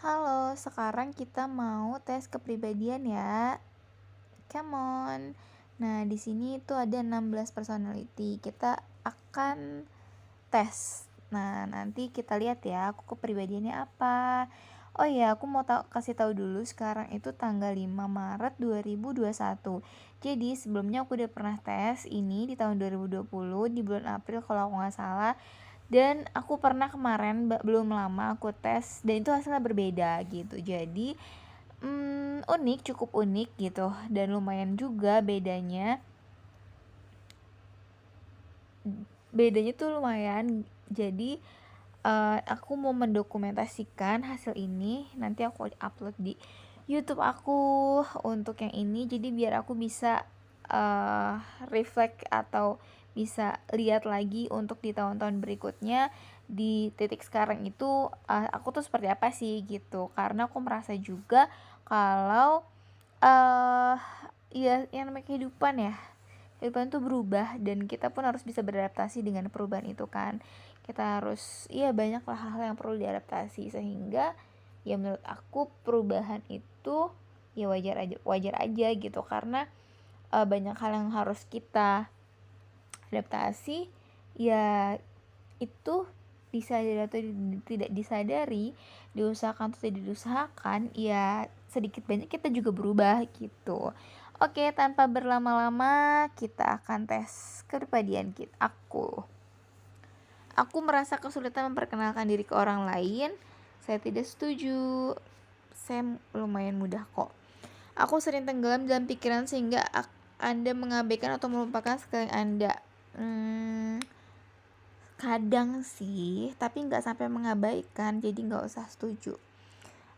Halo, sekarang kita mau tes kepribadian ya. Come on. Nah, di sini tuh ada 16 personality. Kita akan tes. Nah, nanti kita lihat ya, aku kepribadiannya apa. Oh iya, aku mau kasih tahu dulu sekarang itu tanggal 5 Maret 2021. Jadi, sebelumnya aku udah pernah tes ini di tahun 2020 di bulan April kalau aku nggak salah. Dan aku pernah kemarin belum lama aku tes dan itu hasilnya berbeda gitu. Jadi unik, cukup unik gitu, dan lumayan juga bedanya tuh lumayan. Jadi aku mau mendokumentasikan hasil ini, nanti aku upload di YouTube aku untuk yang ini. Jadi biar aku bisa reflect atau bisa lihat lagi untuk di tahun-tahun berikutnya, di titik sekarang itu aku tuh seperti apa sih gitu. Karena aku merasa juga kalau ya yang namanya kehidupan tuh berubah, dan kita pun harus bisa beradaptasi dengan perubahan itu kan. Kita harus, iya, banyak lah hal yang perlu diadaptasi, sehingga ya menurut aku perubahan itu ya wajar aja gitu. Karena banyak hal yang harus kita adaptasi, ya itu disadari atau tidak disadari, diusahakan atau tidak diusahakan, ya sedikit banyak kita juga berubah gitu. Oke, tanpa berlama-lama kita akan tes kepribadian kita. Aku merasa kesulitan memperkenalkan diri ke orang lain. Saya tidak setuju. Saya lumayan mudah kok. Aku sering tenggelam dalam pikiran sehingga Anda mengabaikan atau melupakan sekalian Anda. Kadang sih, tapi nggak sampai mengabaikan, jadi nggak usah setuju.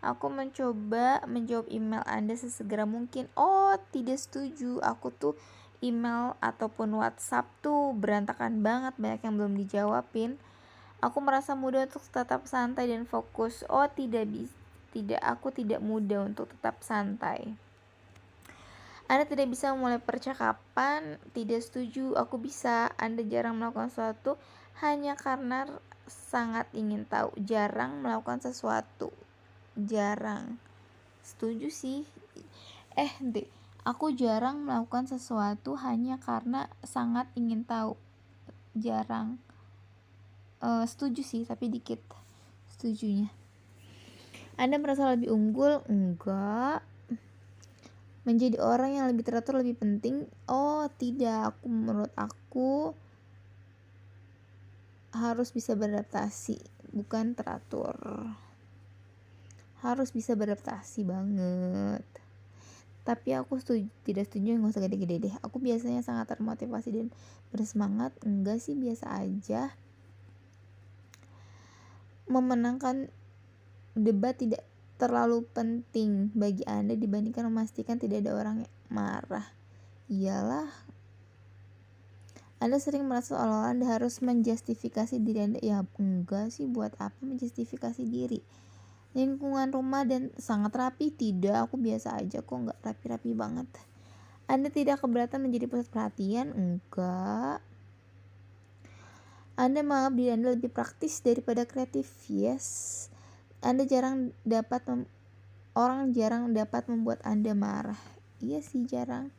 Aku mencoba menjawab email Anda sesegera mungkin. Oh, tidak setuju. Aku tuh email ataupun WhatsApp tuh berantakan banget, banyak yang belum dijawabin. Aku merasa mudah untuk tetap santai dan fokus. Oh, aku tidak mudah untuk tetap santai. Anda tidak bisa memulai percakapan. Tidak setuju. Aku bisa. Anda jarang melakukan sesuatu hanya karena sangat ingin tahu. Jarang melakukan sesuatu. Jarang. Setuju sih. Aku jarang melakukan sesuatu hanya karena sangat ingin tahu. Jarang. Setuju sih, tapi dikit setujunya. Anda merasa lebih unggul? Enggak. Menjadi orang yang lebih teratur lebih penting? Oh, tidak. Menurut aku harus bisa beradaptasi, bukan teratur. Harus bisa beradaptasi banget. Tapi aku tidak setuju, nggak usah gede-gede deh. Aku biasanya sangat termotivasi dan bersemangat. Enggak sih, biasa aja. Memenangkan debat tidak terlalu penting bagi Anda dibandingkan memastikan tidak ada orang yang marah. Iyalah. Anda sering merasa seolah-olah Anda harus menjustifikasi diri Anda. Ya enggak sih, buat apa menjustifikasi diri? Lingkungan rumah dan sangat rapi? Tidak, aku biasa aja kok, nggak rapi-rapi banget. Anda tidak keberatan menjadi pusat perhatian? Enggak. Anda menganggap diri Anda lebih praktis daripada kreatif? Yes. Orang jarang dapat membuat Anda marah? Iya sih, jarang.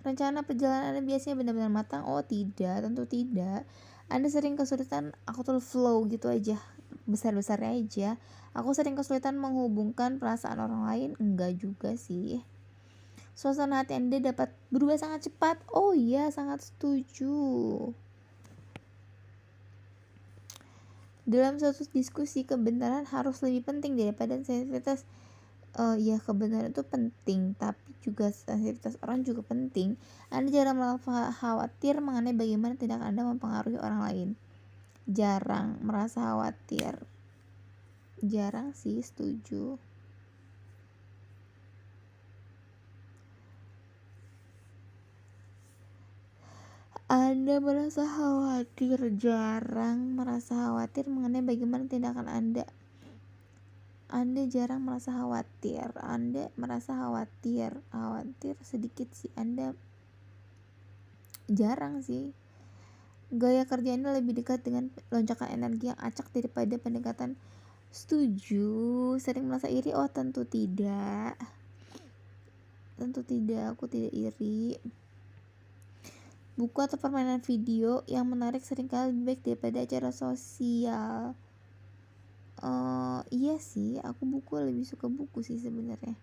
Rencana perjalanan Anda biasanya benar-benar matang? Oh tidak, tentu tidak. Anda sering kesulitan, aku tuh flow gitu aja, besar-besarnya aja. Aku sering kesulitan menghubungkan perasaan orang lain? Enggak juga sih. Suasana hati Anda dapat berubah sangat cepat? Oh iya, sangat setuju. Dalam suatu diskusi, kebenaran harus lebih penting daripada sensitivitas. Ya, kebenaran itu penting, tapi juga sensitivitas orang juga penting. Anda jarang merasa khawatir mengenai bagaimana tindakan Anda mempengaruhi orang lain? Jarang merasa khawatir. Jarang sih, setuju. Anda merasa khawatir? Jarang merasa khawatir mengenai bagaimana tindakan Anda. Anda jarang merasa khawatir. Anda merasa khawatir sedikit sih. Anda jarang sih. Gaya kerja Anda lebih dekat dengan lonjakan energi yang acak daripada pendekatan Setuju. Sering merasa iri? Oh, tentu tidak. Aku tidak iri. Buku atau permainan video yang menarik seringkali lebih baik daripada acara sosial. Iya sih, aku lebih suka buku sih sebenarnya.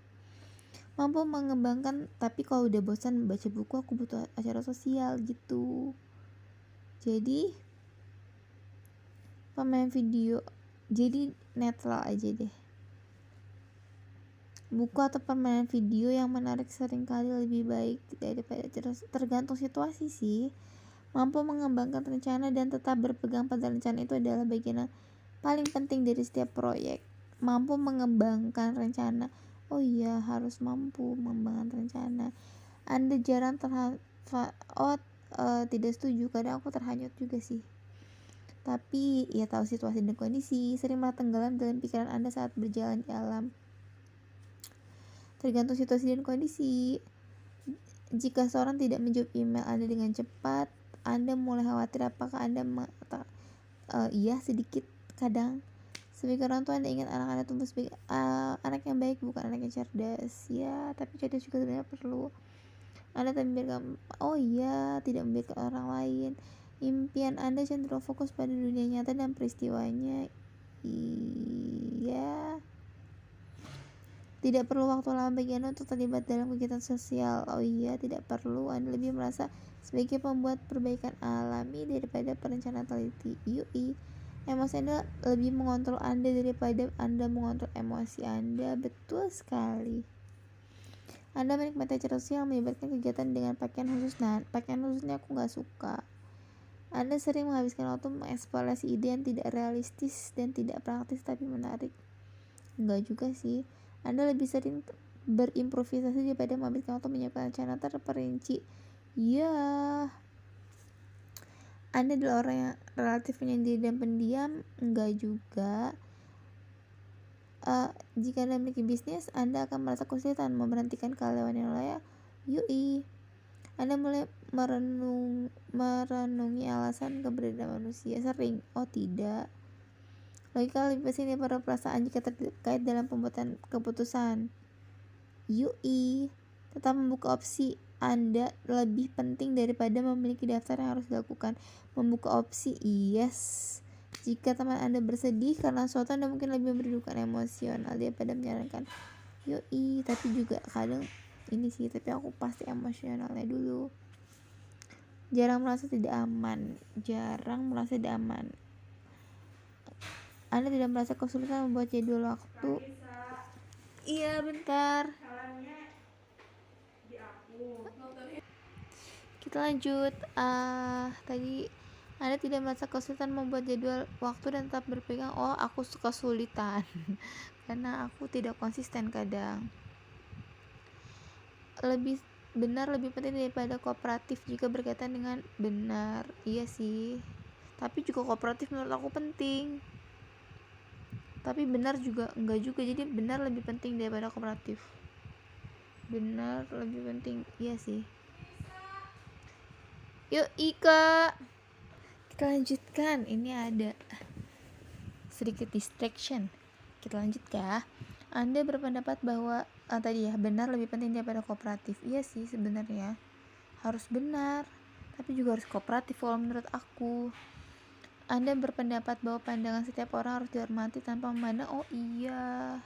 Mampu mengembangkan, tapi kalau udah bosan baca buku, aku butuh acara sosial gitu. Jadi pemain video, jadi netral aja deh. Buku atau permainan video yang menarik seringkali lebih baik daripada acara, tergantung situasi sih. Mampu mengembangkan rencana dan tetap berpegang pada rencana itu adalah bagian yang paling penting dari setiap proyek. Mampu mengembangkan rencana. Oh iya, harus mampu mengembangkan rencana. Anda jarang tidak setuju. Kadang aku terhanyut juga sih. Tapi ya tahu situasi dan kondisi. Sering malah tenggelam dalam pikiran Anda saat berjalan di alam. Tergantung situasi dan kondisi. Jika seorang tidak menjawab email Anda dengan cepat, Anda mulai khawatir apakah Anda iya sedikit kadang. Sebagai orang tua Anda ingin anak Anda tumbuh sebagai anak yang baik, bukan anak yang cerdas. Ya, tapi cerdas juga sebenarnya perlu. Anda tidak membiarkan orang lain. Impian Anda cenderung fokus pada dunia nyata dan peristiwanya. Iya. Tidak perlu waktu lama bagi Anda untuk terlibat dalam kegiatan sosial. Oh iya, tidak perlu. Anda lebih merasa sebagai pembuat perbaikan alami daripada perencana teliti. Yui. Emosi Anda lebih mengontrol Anda daripada Anda mengontrol emosi Anda. Betul sekali. Anda menikmati acara sosial yang melibatkan kegiatan dengan pakaian khusus. Nah, pakaian khususnya aku gak suka. Anda sering menghabiskan waktu mengeksplorasi ide yang tidak realistis dan tidak praktis tapi menarik. Enggak juga sih. Anda lebih sering berimprovisasi daripada menghabiskan waktu menyiapkan rencana terperinci. Ya, Anda adalah orang yang relatif penyendiri dan pendiam. Enggak juga. Jika Anda memiliki bisnis, Anda akan merasa kesulitan memberhentikan karyawan yang layak. Yui. Anda mulai merenungi alasan keberadaan manusia. Sering. Oh tidak. Logika lebih penting daripada perasaan jika terkait dalam pembuatan keputusan. Yui. Tetap membuka opsi Anda lebih penting daripada memiliki daftar yang harus dilakukan. Membuka opsi, yes. Jika teman Anda bersedih karena sesuatu, Anda mungkin lebih merindukan emosional daripada menyarankan. Yoi, tapi juga kadang ini sih, tapi aku pasti emosionalnya dulu. Jarang merasa tidak aman. Anda tidak merasa kesulitan membuat jadwal waktu. Iya, bentar. Kita lanjut. Tadi Anda tidak merasa kesulitan membuat jadwal waktu dan tetap berpegang. Oh, aku suka kesulitan karena aku tidak konsisten kadang. Lebih penting daripada kooperatif jika berkaitan dengan benar. Iya sih. Tapi juga kooperatif menurut aku penting. Tapi benar juga enggak juga. Jadi benar lebih penting daripada kooperatif. Benar lebih penting. Iya sih. Yuk Ika, kita lanjutkan. Ini ada sedikit distraction. Kita lanjut ya. Anda berpendapat bahwa tadi ya, benar lebih penting daripada kooperatif. Iya sih sebenarnya harus benar, tapi juga harus kooperatif kalau menurut aku. Anda berpendapat bahwa pandangan setiap orang harus dihormati tanpa memandang. Oh iya,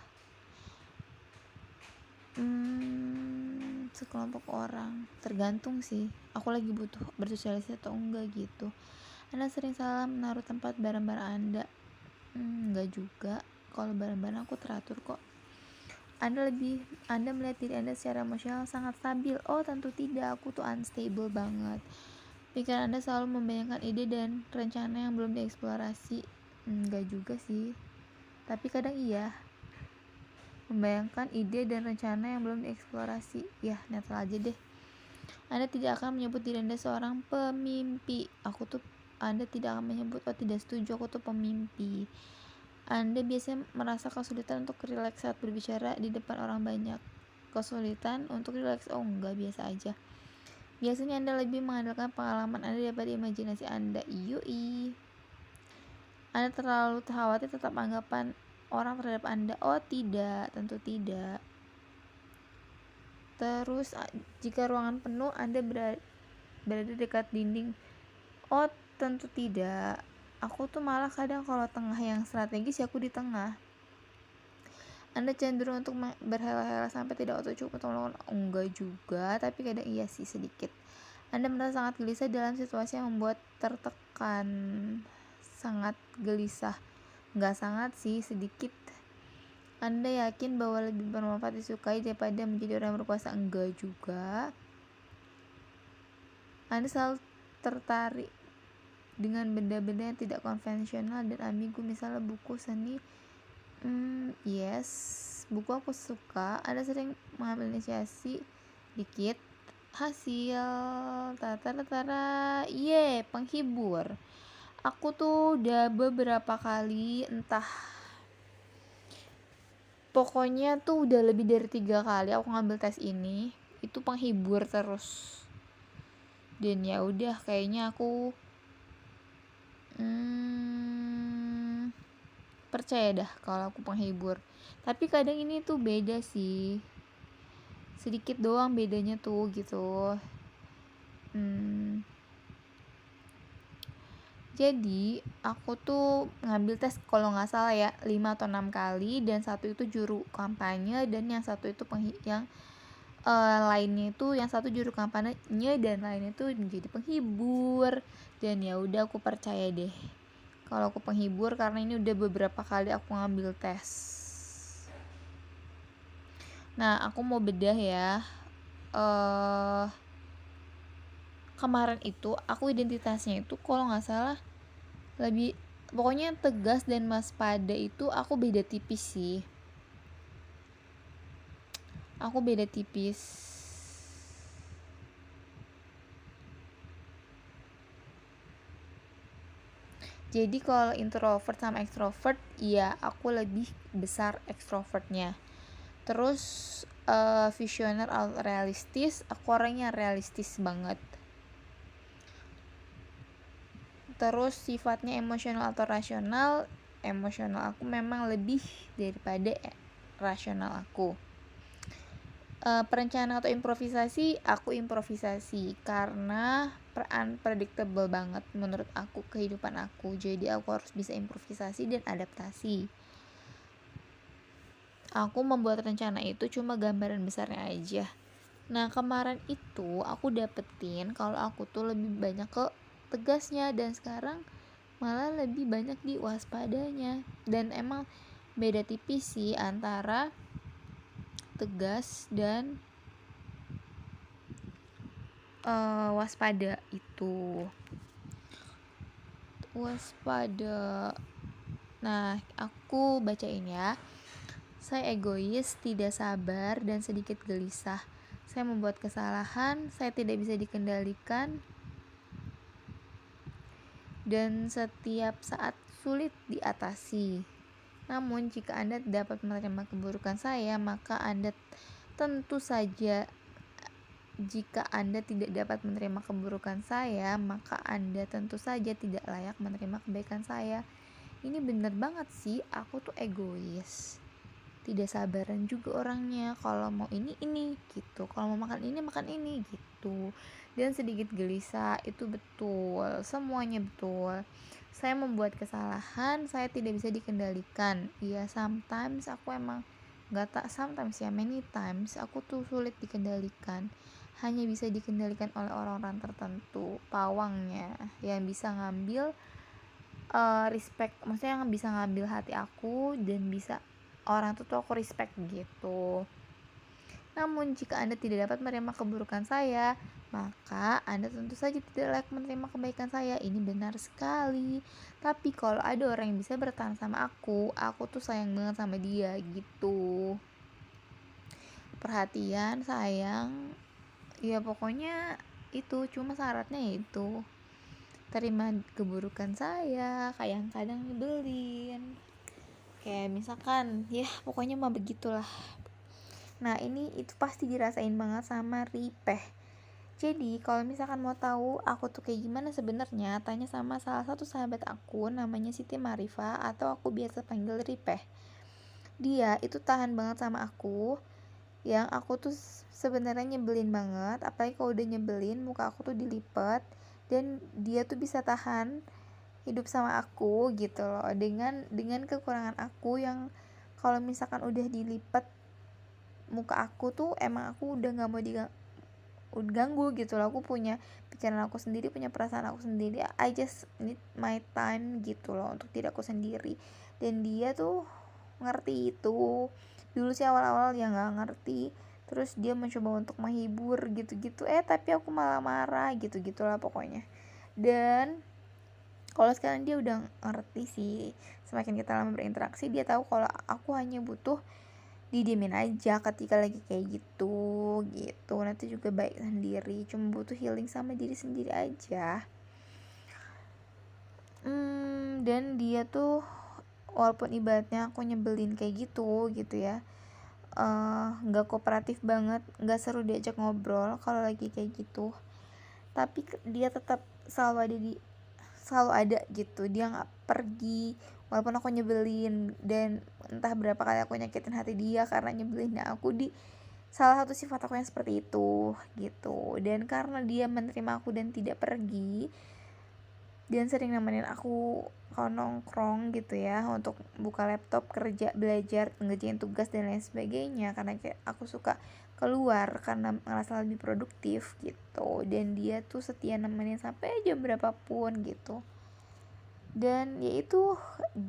sekelompok orang. Tergantung sih, aku lagi butuh bersosialisasi atau enggak gitu. Anda sering salah menaruh tempat barang-barang Anda. Enggak juga. Kalau barang-barang aku teratur kok. Anda melihat diri Anda secara emosional sangat stabil. Oh tentu tidak, aku tuh unstable banget. Pikiran Anda selalu membayangkan ide dan rencana yang belum dieksplorasi. Enggak juga sih, tapi kadang iya. Membayangkan ide dan rencana yang belum dieksplorasi. Ya, netral aja deh. Anda tidak akan menyebut diri Anda seorang pemimpi. Anda tidak akan menyebut, oh tidak setuju, aku tuh pemimpi. Anda biasanya merasa kesulitan untuk rileks saat berbicara di depan orang banyak. Kesulitan untuk rileks? Oh enggak, biasa aja. Biasanya Anda lebih mengandalkan pengalaman Anda daripada imajinasi Anda. Yui. Anda terlalu khawatir tetap anggapan orang terhadap Anda? Oh tidak, tentu tidak. Terus jika ruangan penuh Anda berada dekat dinding? Oh tentu tidak. Aku tuh malah kadang kalau tengah yang strategis ya aku di tengah. Anda cenderung untuk berhela-hela sampai tidak cukup untuk melakukan? Enggak juga, tapi kadang iya sih sedikit. Anda merasa sangat gelisah dalam situasi yang membuat tertekan. Sangat gelisah. Enggak sangat sih, sedikit. Anda yakin bahwa lebih bermanfaat disukai daripada menjadi orang berkuasa? Enggak juga. Anda selalu tertarik dengan benda-benda yang tidak konvensional dan ambigu, misalnya buku seni. Yes, buku aku suka. Anda sering mengambil inisiasi dikit. Hasil tara penghibur. Aku tuh udah beberapa kali, entah pokoknya tuh udah lebih dari 3 kali aku ngambil tes ini. Itu penghibur terus. Dan ya udah kayaknya aku percaya dah kalau aku penghibur. Tapi kadang ini tuh beda sih, sedikit doang bedanya tuh gitu. Jadi aku tuh ngambil tes kalau nggak salah ya 5 atau 6 kali, dan satu itu juru kampanye dan yang satu itu yang lainnya itu yang satu juru kampanye dan lainnya itu menjadi penghibur. Dan ya udah aku percaya deh kalau aku penghibur karena ini udah beberapa kali aku ngambil tes. Nah aku mau bedah ya. Kemarin itu aku identitasnya itu kalau nggak salah lebih, pokoknya tegas dan waspada itu aku beda tipis sih. Jadi kalau introvert sama extrovert, ya aku lebih besar extrovertnya. Terus visioner atau realistis, aku orangnya realistis banget. Terus sifatnya emosional atau rasional, emosional aku memang lebih daripada rasional aku. Perencanaan atau improvisasi, aku improvisasi karena unpredictable banget menurut aku kehidupan aku. Jadi aku harus bisa improvisasi dan adaptasi. Aku membuat rencana itu cuma gambaran besarnya aja. Nah kemarin itu aku dapetin kalau aku tuh lebih banyak ke tegasnya, dan sekarang malah lebih banyak di waspadanya. Dan emang beda tipis sih antara tegas dan waspada itu. Waspada. Nah aku bacain ya. Saya egois, tidak sabar, dan sedikit gelisah. Saya membuat kesalahan, saya tidak bisa dikendalikan, dan setiap saat sulit diatasi. Namun jika Anda dapat menerima keburukan saya, maka Anda tentu saja jika Anda tidak dapat menerima keburukan saya, maka Anda tentu saja tidak layak menerima kebaikan saya. Ini bener banget sih, aku tuh egois, tidak sabaran juga orangnya, kalau mau ini gitu, kalau mau makan ini gitu, dan sedikit gelisah. Itu betul, semuanya betul. Saya membuat kesalahan, saya tidak bisa dikendalikan. Iya, sometimes aku emang sometimes ya, many times aku tuh sulit dikendalikan, hanya bisa dikendalikan oleh orang-orang tertentu, pawangnya yang bisa ngambil respect, maksudnya yang bisa ngambil hati aku, dan bisa orang tuh aku respect gitu. Namun jika Anda tidak dapat menerima keburukan saya, maka Anda tentu saja tidak layak menerima kebaikan saya. Ini benar sekali. Tapi kalau ada orang yang bisa bertahan sama aku tuh sayang banget sama dia gitu. Perhatian, sayang, ya pokoknya itu, cuma syaratnya itu terima keburukan saya, kayak yang kadang nyebelin. Kayak misalkan ya pokoknya mah begitulah. Nah ini itu pasti dirasain banget sama Ripeh. Jadi kalau misalkan mau tahu aku tuh kayak gimana sebenarnya, tanya sama salah satu sahabat aku namanya Siti Marifa, atau aku biasa panggil Ripeh. dia itu tahan banget sama aku, yang aku tuh sebenarnya nyebelin banget, apalagi kalau udah nyebelin muka aku tuh dilipet, dan dia tuh bisa tahan hidup sama aku gitu loh, dengan kekurangan aku yang kalau misalkan udah dilipet muka aku tuh emang aku udah nggak mau diganggu gitu loh. Aku punya pikiran aku sendiri, punya perasaan aku sendiri, I just need my time gitu loh untuk diri aku sendiri. Dan dia tuh ngerti itu. Dulu sih awal-awal ya nggak ngerti, terus dia mencoba untuk menghibur gitu-gitu, tapi aku malah marah gitu-gitulah pokoknya. Dan kalau sekarang dia udah ngerti sih, semakin kita lama berinteraksi dia tahu kalau aku hanya butuh didiemin aja ketika lagi kayak gitu nanti juga baik sendiri, cuma butuh healing sama diri sendiri aja. Dan dia tuh walaupun ibaratnya aku nyebelin kayak gitu ya, nggak kooperatif banget, nggak seru diajak ngobrol kalau lagi kayak gitu, tapi dia tetap selalu ada gitu, dia nggak pergi walaupun aku nyebelin. Dan entah berapa kali aku nyakitin hati dia karena nyebelinnya aku di salah satu sifat aku yang seperti itu gitu. Dan karena dia menerima aku dan tidak pergi, dan sering nemenin aku kalau nongkrong gitu ya, untuk buka laptop, kerja, belajar, ngerjain tugas dan lain sebagainya, karena kayak aku suka keluar karena ngerasa lebih produktif gitu. Dan dia tuh setia nemenin sampai jam berapapun gitu. Dan yaitu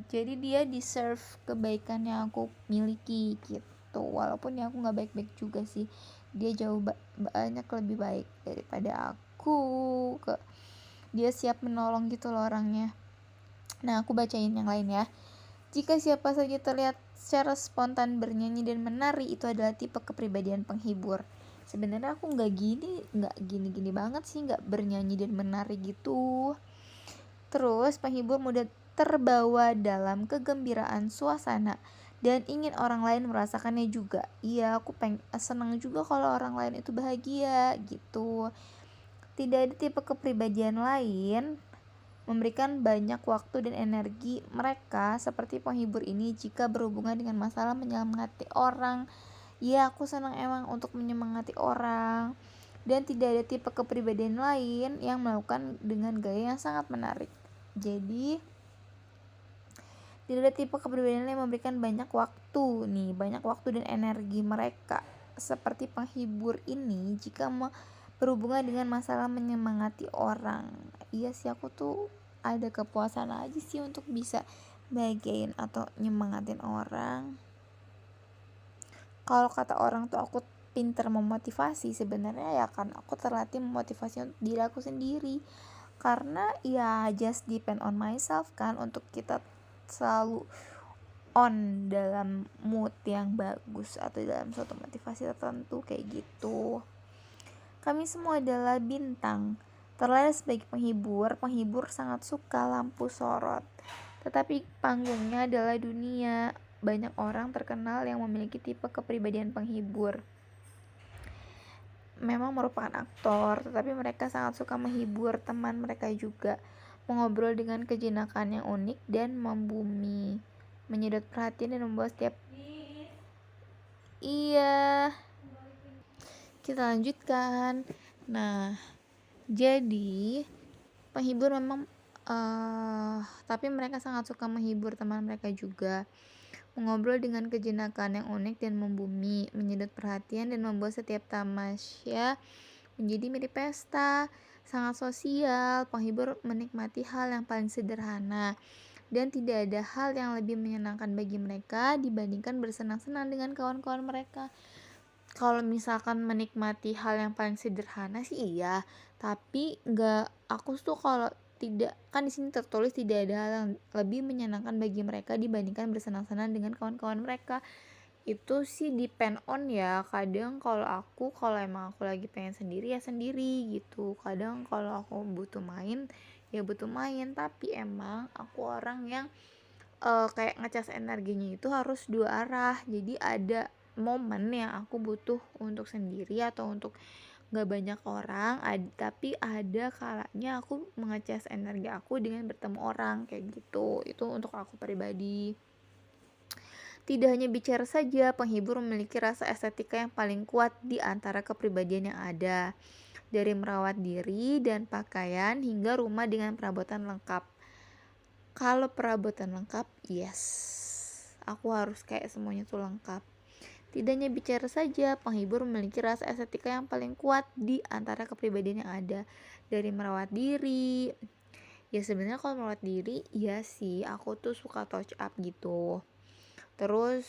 jadi dia deserve kebaikan yang aku miliki gitu, walaupun ya aku nggak baik-baik juga sih, dia jauh banyak lebih baik daripada aku. Dia siap menolong gitu loh orangnya. Nah, aku bacain yang lain ya. Jika siapa saja terlihat secara spontan bernyanyi dan menari, itu adalah tipe kepribadian penghibur. Sebenarnya aku nggak gini banget sih, nggak bernyanyi dan menari gitu. Terus penghibur mudah terbawa dalam kegembiraan suasana dan ingin orang lain merasakannya juga. Iya, aku senang juga kalau orang lain itu bahagia gitu. Tidak ada tipe kepribadian lain memberikan banyak waktu dan energi mereka seperti penghibur ini jika berhubungan dengan masalah menyemangati orang. Ya, aku senang emang untuk menyemangati orang. Dan tidak ada tipe kepribadian lain yang melakukan dengan gaya yang sangat menarik. Jadi tidak ada tipe kepribadian yang memberikan banyak waktu dan energi mereka seperti penghibur ini jika berhubungan dengan masalah menyemangati orang. Iya sih, aku tuh ada kepuasan aja sih untuk bisa bahagiain atau nyemangatin orang. Kalau kata orang tuh aku pinter memotivasi, sebenarnya ya kan aku terlatih memotivasi untuk diri aku sendiri, karena ya just depend on myself kan, untuk kita selalu on dalam mood yang bagus atau dalam suatu motivasi tertentu kayak gitu. Kami semua adalah bintang, terlahir sebagai penghibur. Penghibur sangat suka lampu sorot, tetapi panggungnya adalah dunia. Banyak orang terkenal yang memiliki tipe kepribadian penghibur memang merupakan aktor, tetapi mereka sangat suka menghibur teman mereka juga, mengobrol dengan kejenakaan yang unik dan membumi, menyedot perhatian dan membuat setiap iya. Kita lanjutkan. Nah, jadi penghibur memang tapi mereka sangat suka menghibur teman mereka juga, mengobrol dengan kejenakaan yang unik dan membumi, menyedot perhatian dan membuat setiap tamasya menjadi mirip pesta. Sangat sosial, penghibur menikmati hal yang paling sederhana dan tidak ada hal yang lebih menyenangkan bagi mereka dibandingkan bersenang-senang dengan kawan-kawan mereka. Kalau misalkan menikmati hal yang paling sederhana sih iya, tapi aku tuh kalau tidak, kan di sini tertulis tidak ada hal yang lebih menyenangkan bagi mereka dibandingkan bersenang-senang dengan kawan-kawan mereka. Itu sih depend on ya. Kadang kalau emang aku lagi pengen sendiri ya sendiri gitu, kadang kalau aku butuh main ya butuh main. Tapi emang aku orang yang kayak ngecas energinya itu harus dua arah. Jadi ada momen yang aku butuh untuk sendiri atau untuk gak banyak orang, tapi ada kalanya aku mengecas energi aku dengan bertemu orang kayak gitu. Itu untuk aku pribadi. Tidak hanya bicara saja, penghibur memiliki rasa estetika yang paling kuat di antara kepribadian yang ada. Dari merawat diri dan pakaian hingga rumah dengan perabotan lengkap. Kalau perabotan lengkap, yes. Aku harus kayak semuanya tuh lengkap. Tidak hanya bicara saja, penghibur memiliki rasa estetika yang paling kuat di antara kepribadian yang ada. Dari merawat diri. Ya sebenarnya kalau merawat diri, ya sih, aku tuh suka touch up gitu. Terus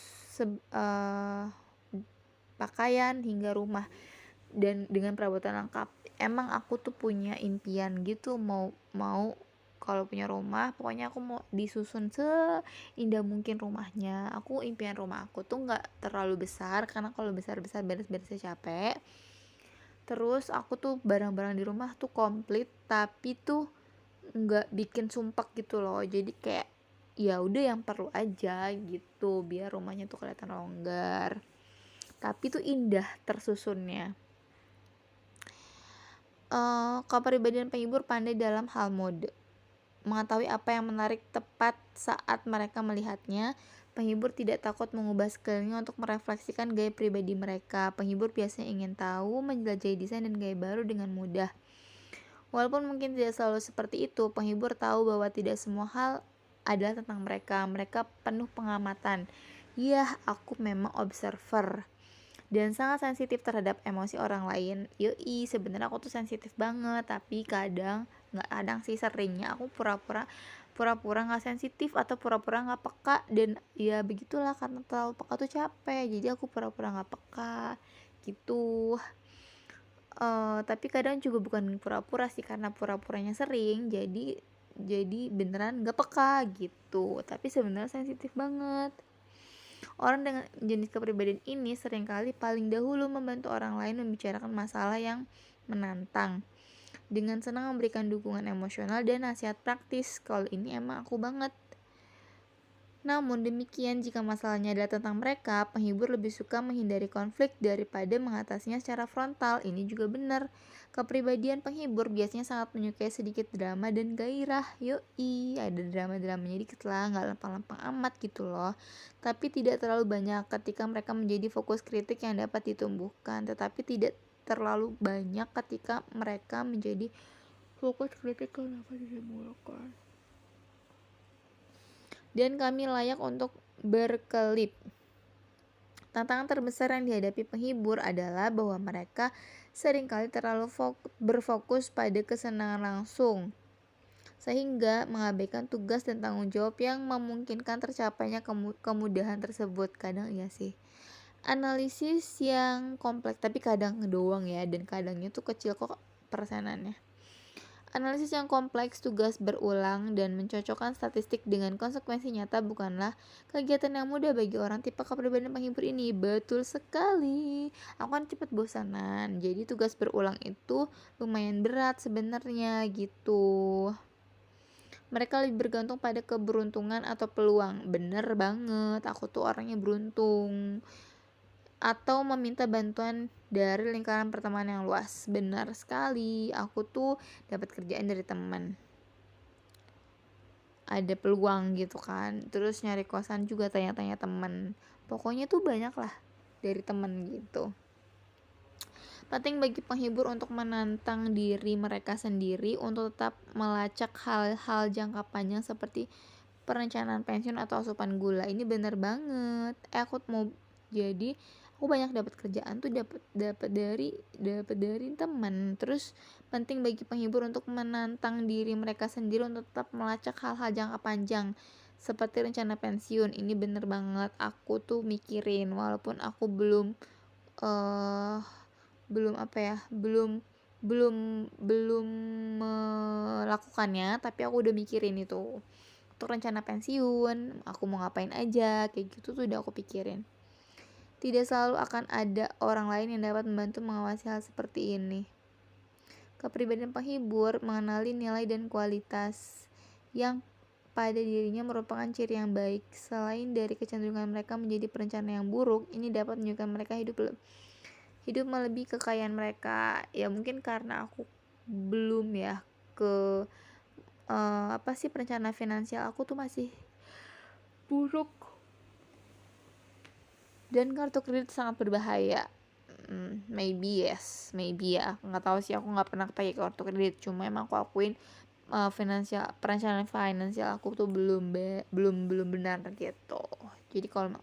pakaian hingga rumah dan dengan perabotan lengkap. Emang aku tuh punya impian gitu, mau kalau punya rumah pokoknya aku mau disusun seindah mungkin rumahnya. Aku impian rumah aku tuh nggak terlalu besar, karena kalau besar beres-beresnya capek. Terus aku tuh barang-barang di rumah tuh komplit, tapi tuh nggak bikin sumpek gitu loh. Jadi kayak ya udah yang perlu aja gitu, biar rumahnya tuh kelihatan longgar tapi tuh indah tersusunnya. Kepribadian penghibur pandai dalam hal mode, mengetahui apa yang menarik tepat saat mereka melihatnya. Penghibur tidak takut mengubah sekelilingnya untuk merefleksikan gaya pribadi mereka. Penghibur biasanya ingin tahu, menjelajahi desain dan gaya baru dengan mudah. Walaupun mungkin tidak selalu seperti itu, penghibur tahu bahwa tidak semua hal adalah tentang mereka. Mereka penuh pengamatan. Ya, aku memang observer dan sangat sensitif terhadap emosi orang lain. Yoi, sebenarnya aku tuh sensitif banget, tapi kadang sih, seringnya aku pura-pura nggak sensitif atau pura-pura nggak peka, dan ya begitulah, karena terlalu peka tuh capek, jadi aku pura-pura nggak peka gitu. Tapi kadang juga bukan pura-pura sih, karena pura-puranya sering jadi beneran nggak peka gitu, tapi sebenarnya sensitif banget. Orang dengan jenis kepribadian ini seringkali paling dahulu membantu orang lain membicarakan masalah yang menantang, dengan senang memberikan dukungan emosional dan nasihat praktis. Kalau ini emang aku banget. Namun demikian, jika masalahnya adalah tentang mereka, penghibur lebih suka menghindari konflik daripada mengatasinya secara frontal. Ini juga benar. Kepribadian penghibur biasanya sangat menyukai sedikit drama dan gairah. Yoi, ada drama-dramanya dikit lah, gak lempang-lempang amat gitu loh. Tapi tidak terlalu banyak ketika mereka menjadi fokus kritik yang dapat ditumbuhkan. Tetapi tidak terlalu banyak ketika mereka menjadi fokus kritik yang dapat ditumbuhkan. Dan kami layak untuk berkelip. Tantangan terbesar yang dihadapi penghibur adalah bahwa mereka seringkali terlalu berfokus pada kesenangan langsung, sehingga mengabaikan tugas dan tanggung jawab yang memungkinkan tercapainya kemudahan tersebut. Kadang iya sih. Analisis yang kompleks, tapi kadang doang ya, dan kadangnya tuh kecil kok persenannya. Analisis yang kompleks, tugas berulang, dan mencocokkan statistik dengan konsekuensi nyata bukanlah kegiatan yang mudah bagi orang tipe kepribadian penghibur ini. Betul sekali. Aku kan cepet bosanan, jadi tugas berulang itu lumayan berat sebenarnya gitu. Mereka lebih bergantung pada keberuntungan atau peluang. Bener banget, aku tuh orangnya beruntung. Atau meminta bantuan dari lingkaran pertemanan yang luas. Benar sekali, aku tuh dapat kerjaan dari teman, ada peluang gitu kan, terus nyari kosan juga tanya-tanya teman, pokoknya tuh banyak lah dari teman gitu. Penting bagi penghibur untuk menantang diri mereka sendiri untuk tetap melacak hal-hal jangka panjang seperti perencanaan pensiun atau asupan gula. Ini bener banget. Aku mau jadi aku banyak dapat kerjaan tuh dapat dari teman. Terus penting bagi penghibur untuk menantang diri mereka sendiri untuk tetap melacak hal-hal jangka panjang seperti rencana pensiun. Ini bener banget, aku tuh mikirin walaupun aku belum melakukannya, tapi aku udah mikirin itu. Untuk rencana pensiun, aku mau ngapain aja, kayak gitu tuh udah aku pikirin. Tidak selalu akan ada orang lain yang dapat membantu mengawasi hal seperti ini. Kepribadian penghibur mengenali nilai dan kualitas yang pada dirinya merupakan ciri yang baik. Selain dari kecenderungan mereka menjadi perencana yang buruk, ini dapat menunjukkan mereka hidup melebihi kekayaan mereka. Ya mungkin karena aku belum ya ke perencana finansial aku tuh masih buruk. Dan kartu kredit sangat berbahaya. Maybe yes, maybe ya, nggak tahu sih, aku nggak pernah pakai kartu kredit. Cuma emang aku akuin perencanaan finansial aku tuh belum benar gitu. Jadi kalau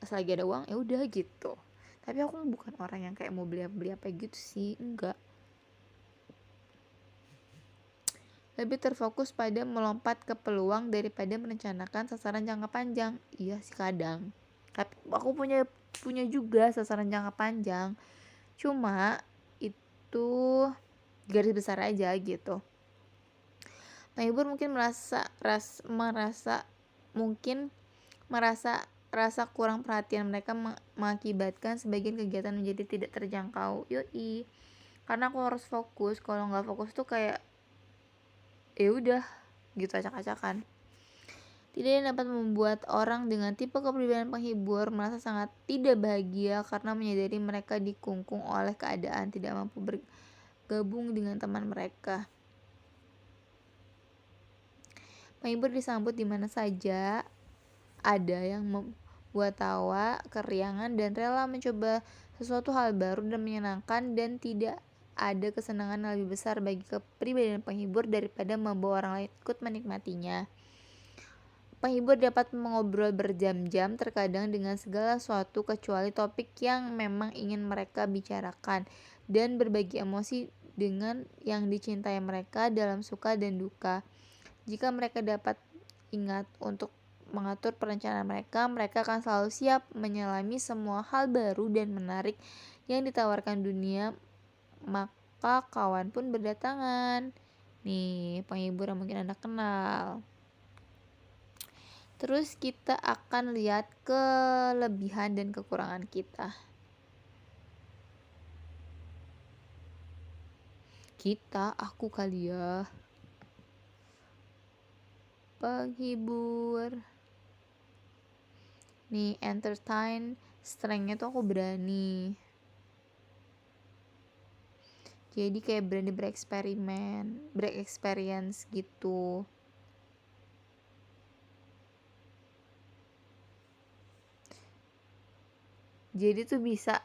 selagi ada uang ya udah gitu. Tapi aku bukan orang yang kayak mau beli apa gitu sih, enggak. Lebih terfokus pada melompat ke peluang daripada merencanakan sasaran jangka panjang. Iya sih kadang. Tapi aku punya juga sasaran jangka panjang. Cuma itu garis besar aja gitu. Penghibur mungkin merasa rasa kurang perhatian mereka mengakibatkan sebagian kegiatan menjadi tidak terjangkau. Yoi, karena aku harus fokus. Kalau nggak fokus tuh kayak ya udah gitu, acak-acakan. Tidak yang dapat membuat orang dengan tipe kepribadian penghibur merasa sangat tidak bahagia karena menyadari mereka dikungkung oleh keadaan, tidak mampu bergabung dengan teman mereka. Penghibur disambut di mana saja, ada yang membuat tawa, keriangan, dan rela mencoba sesuatu hal baru dan menyenangkan, dan tidak ada kesenangan yang lebih besar bagi kepribadian penghibur daripada membawa orang lain ikut menikmatinya. Penghibur dapat mengobrol berjam-jam terkadang dengan segala sesuatu kecuali topik yang memang ingin mereka bicarakan, dan berbagi emosi dengan yang dicintai mereka dalam suka dan duka. Jika mereka dapat ingat untuk mengatur perencanaan mereka akan selalu siap menyelami semua hal baru dan menarik yang ditawarkan dunia, maka kawan pun berdatangan. Nih, penghibur yang mungkin Anda kenal. Terus kita akan lihat kelebihan dan kekurangan kita. Aku kali ya. Penghibur. Nih, entertain, strength-nya tuh aku berani. Jadi kayak berani bereksperience gitu. Jadi tuh bisa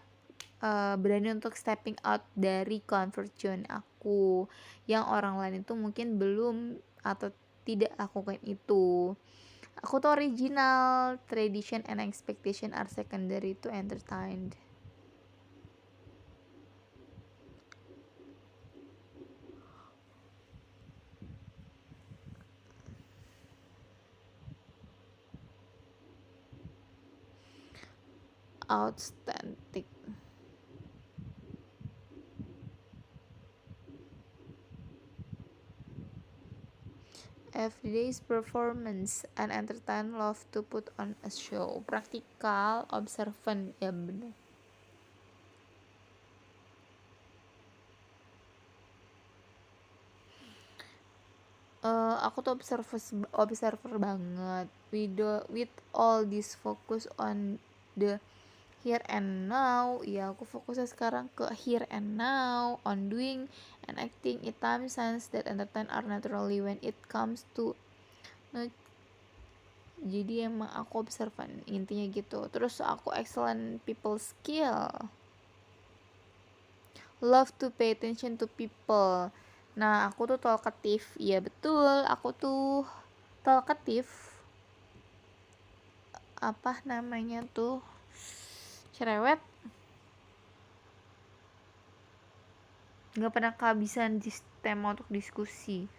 berani untuk stepping out dari comfort zone aku, yang orang lain itu mungkin belum atau tidak lakukan itu. Aku tuh original, tradition and expectation are secondary to entertained. Authentic. Everyday's performance and entertain, love to put on a show. Praktikal, observant, ya bener. Aku tuh observer banget. With all this focus on the here and now, ya aku fokusnya sekarang ke here and now, on doing and acting it time sense that entertain are naturally when it comes to jadi emang aku observan intinya gitu. Terus aku excellent people skill, love to pay attention to people. Nah, aku tuh talkative. Iya betul, aku tuh talkative. Apa namanya tuh, cerewet, nggak pernah kehabisan tema untuk diskusi.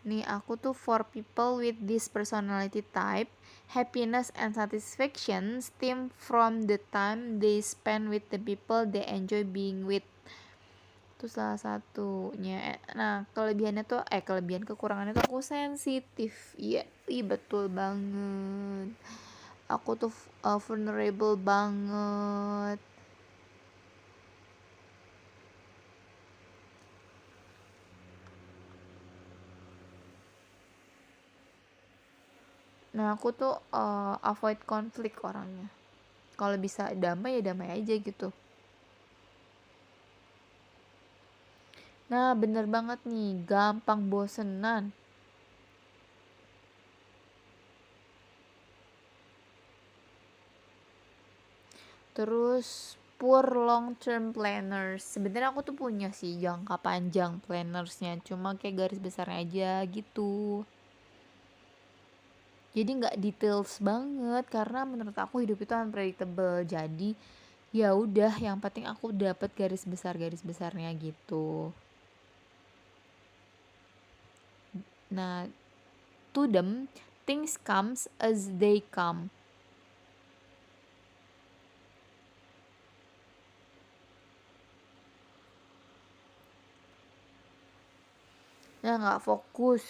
Nih, aku tuh for people with this personality type, happiness and satisfaction stem from the time they spend with the people they enjoy being with. Itu salah satunya. Nah, kekurangannya tuh aku sensitif. Iya, betul banget. Aku tuh vulnerable banget. Nah, aku tuh avoid konflik orangnya. Kalau bisa damai ya damai aja gitu. Nah, bener banget nih, gampang bosenan. Terus poor long term planners. Sebenarnya aku tuh punya sih jangka panjang plannersnya, cuma kayak garis besarnya aja gitu. Jadi nggak details banget karena menurut aku hidup itu unpredictable. Jadi ya udah, yang penting aku dapat garis besarnya gitu. Nah, to them things comes as they come. Nah, nggak fokus.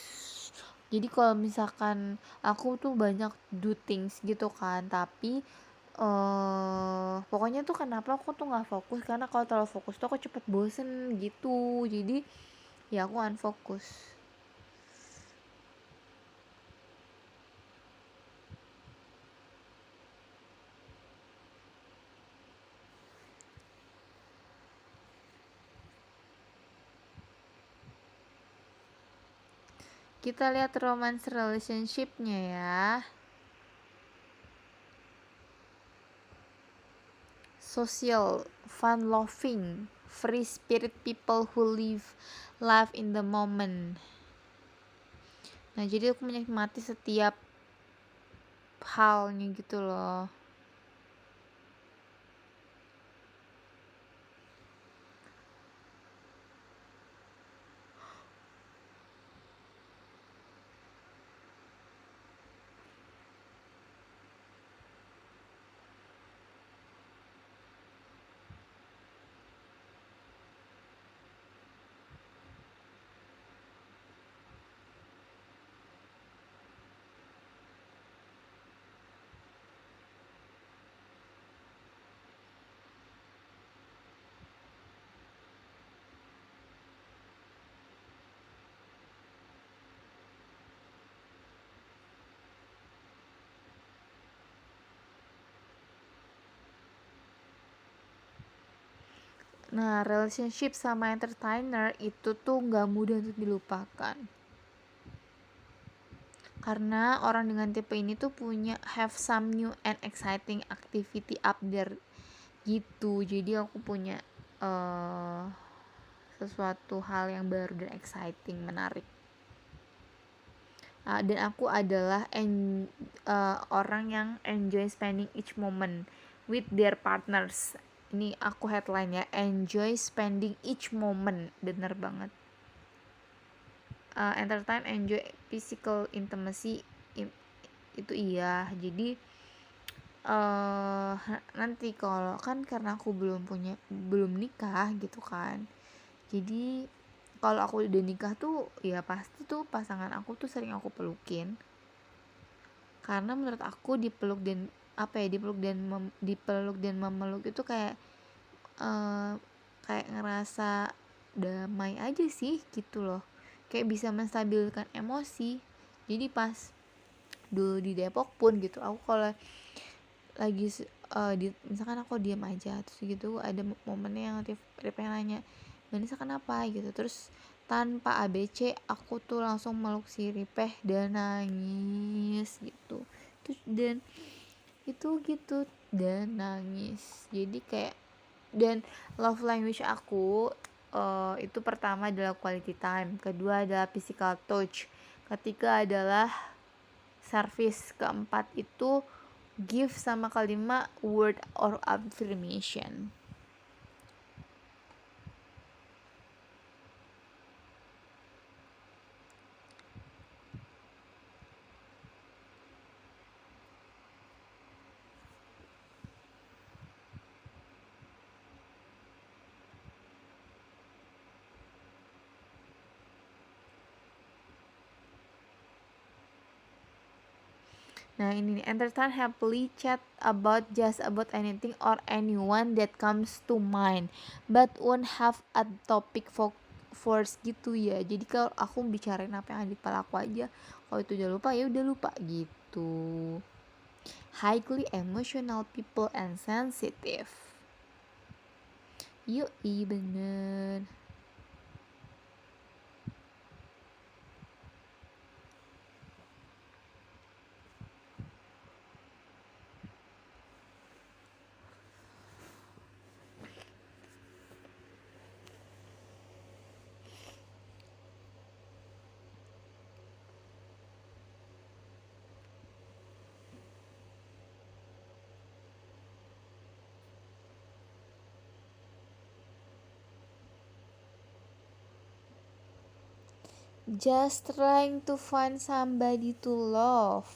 Jadi kalau misalkan aku tuh banyak do things gitu kan, tapi pokoknya tuh kenapa aku tuh nggak fokus, karena kalau terlalu fokus tuh aku cepet bosen gitu. Jadi ya aku unfokus. Kita lihat romance relationship-nya ya. Social, fun loving, free spirit people who live life in the moment. Nah, jadi aku menikmati setiap halnya gitu loh. Nah, relationship sama entertainer itu tuh gak mudah untuk dilupakan. Karena orang dengan tipe ini tuh punya have some new and exciting activity up there gitu. Jadi aku punya sesuatu hal yang baru dan exciting, menarik. Dan aku adalah orang yang enjoy spending each moment with their partners. Ini aku headline ya, enjoy spending each moment. Bener banget. Entertain, enjoy physical intimacy, itu iya. Jadi nanti kalau kan karena aku belum nikah gitu kan, jadi kalau aku udah nikah tuh ya pasti tuh pasangan aku tuh sering aku pelukin, karena menurut aku dipeluk dan memeluk itu kayak kayak ngerasa damai aja sih gitu loh, kayak bisa menstabilkan emosi. Jadi pas dulu di Depok pun gitu, aku kalau lagi misalkan aku diam aja terus gitu ada momennya yang Rifai nanya, Vanessa kenapa gitu, terus tanpa ABC aku tuh langsung meluk si Ripeh dan nangis gitu. Terus dan itu gitu, dan nangis. Jadi kayak, dan love language aku itu pertama adalah quality time, kedua adalah physical touch, ketiga adalah service, keempat itu give sama kalimat word or affirmation. Nah ini nih, entertain happily, chat about just about anything or anyone that comes to mind, but won't have a topic force gitu ya. Jadi kalau aku bicarain apa yang ada di kepala aku aja, kalau itu udah lupa ya udah lupa gitu. Highly emotional people and sensitive. Yuk, iya bener. Just trying to find somebody to love.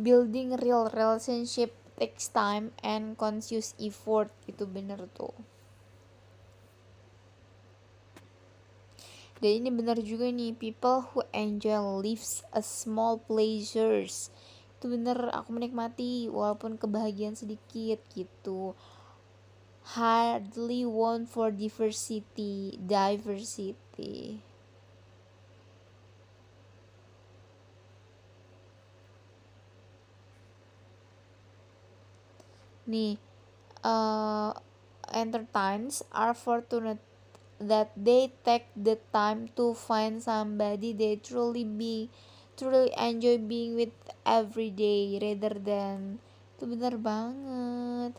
Building real relationship takes time and conscious effort. Itu bener tuh. Dan ini benar juga nih, people who enjoy lives a small pleasures. Itu bener, aku menikmati walaupun kebahagiaan sedikit gitu. Hardly want for diversity. Nih, entertainers are fortunate that they take the time to find somebody they truly enjoy being with every day rather than. Itu bener banget.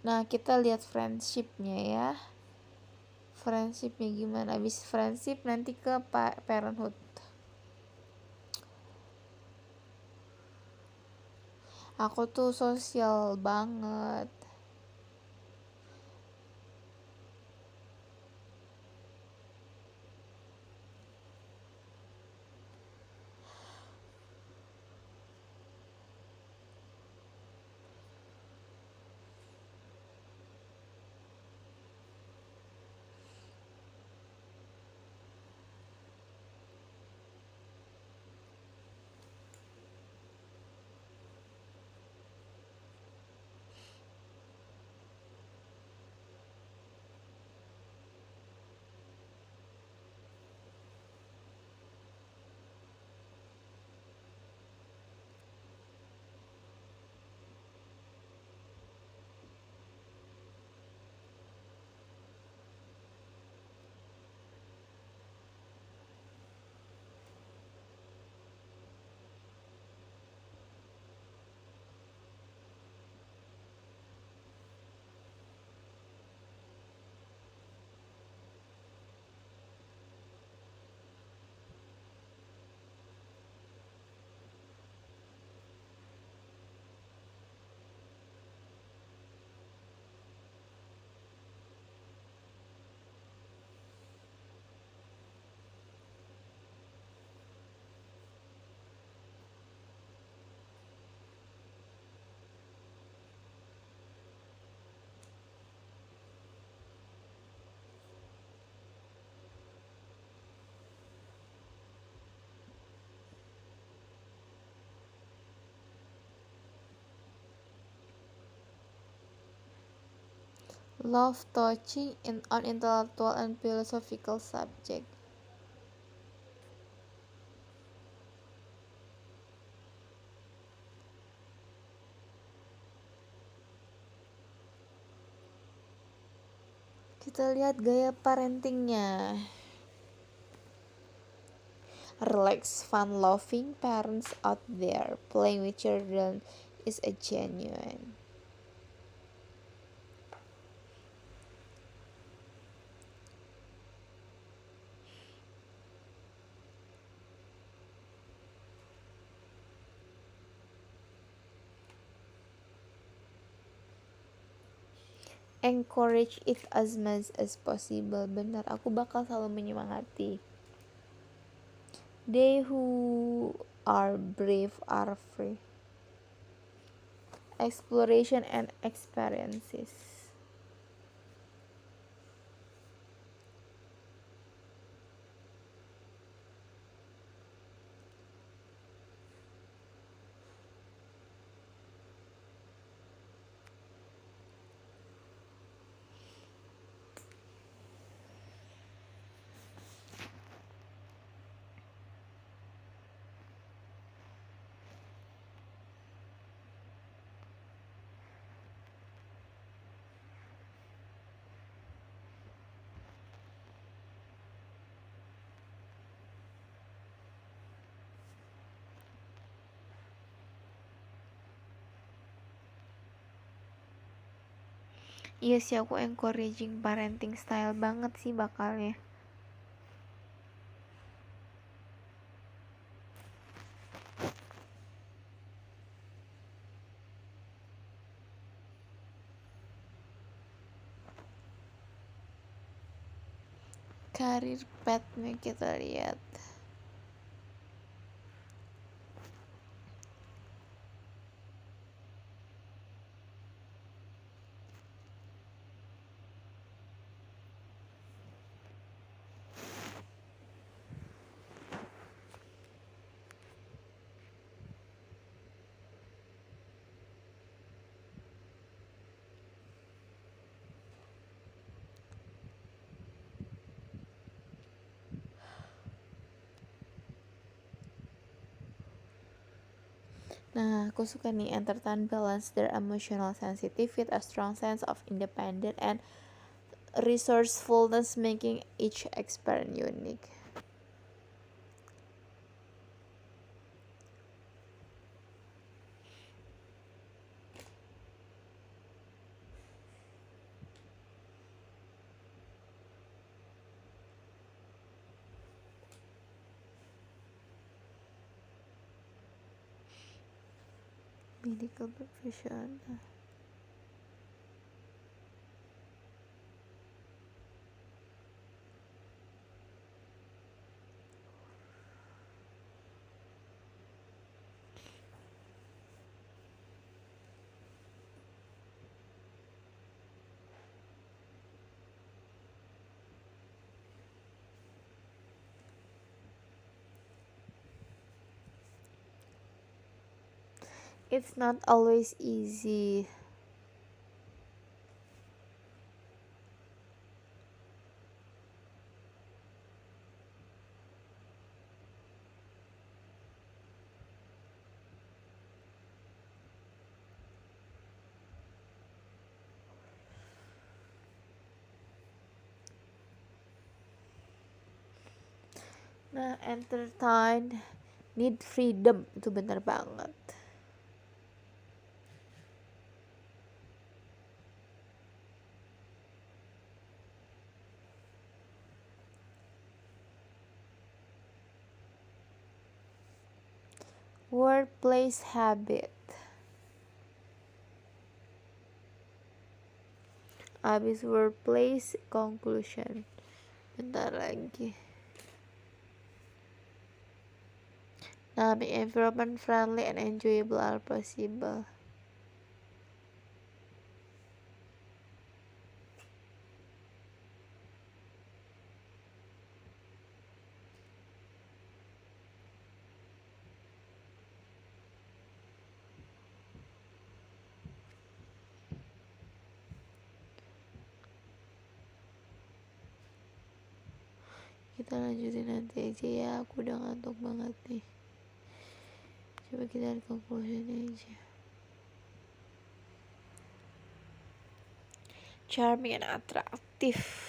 Nah, kita lihat friendshipnya ya. Friendshipnya gimana? Abis friendship nanti ke parenthood. Aku tuh sosial banget. Love touching on intellectual and philosophical subject. Kita lihat gaya parentingnya. Relaxed, fun-loving parents out there playing with children is a genuine. Encourage it as much as possible. Benar, aku bakal selalu menyemangati. They who are brave are free. Exploration and experiences. Iya sih, aku encouraging parenting style banget sih bakalnya. Karir petnya kita lihat. Nah, aku suka nih, entertain balance their emotional sensitivity with a strong sense of independence and resourcefulness, making each experience unique. Medical professional. It's not always easy. Nah, entertain need freedom, itu bener banget. Workplace habit. Abis workplace conclusion. Bentar lagi. Nah, make environment friendly and enjoyable are possible. Kita lanjutin nanti aja ya, aku udah ngantuk banget nih. Coba kita lihat conclusionnya aja. Charming and atraktif.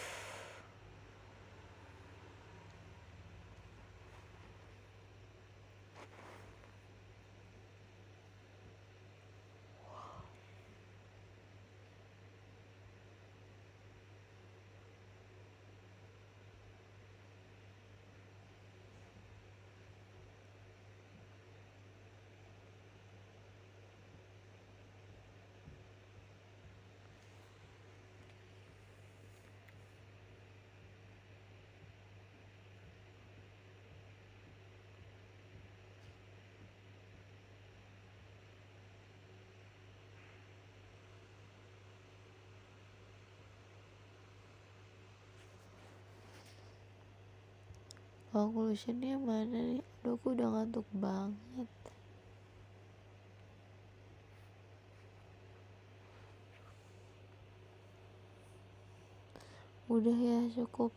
Conclusionnya mana nih? Aduh, aku udah ngantuk banget. Udah ya, cukup.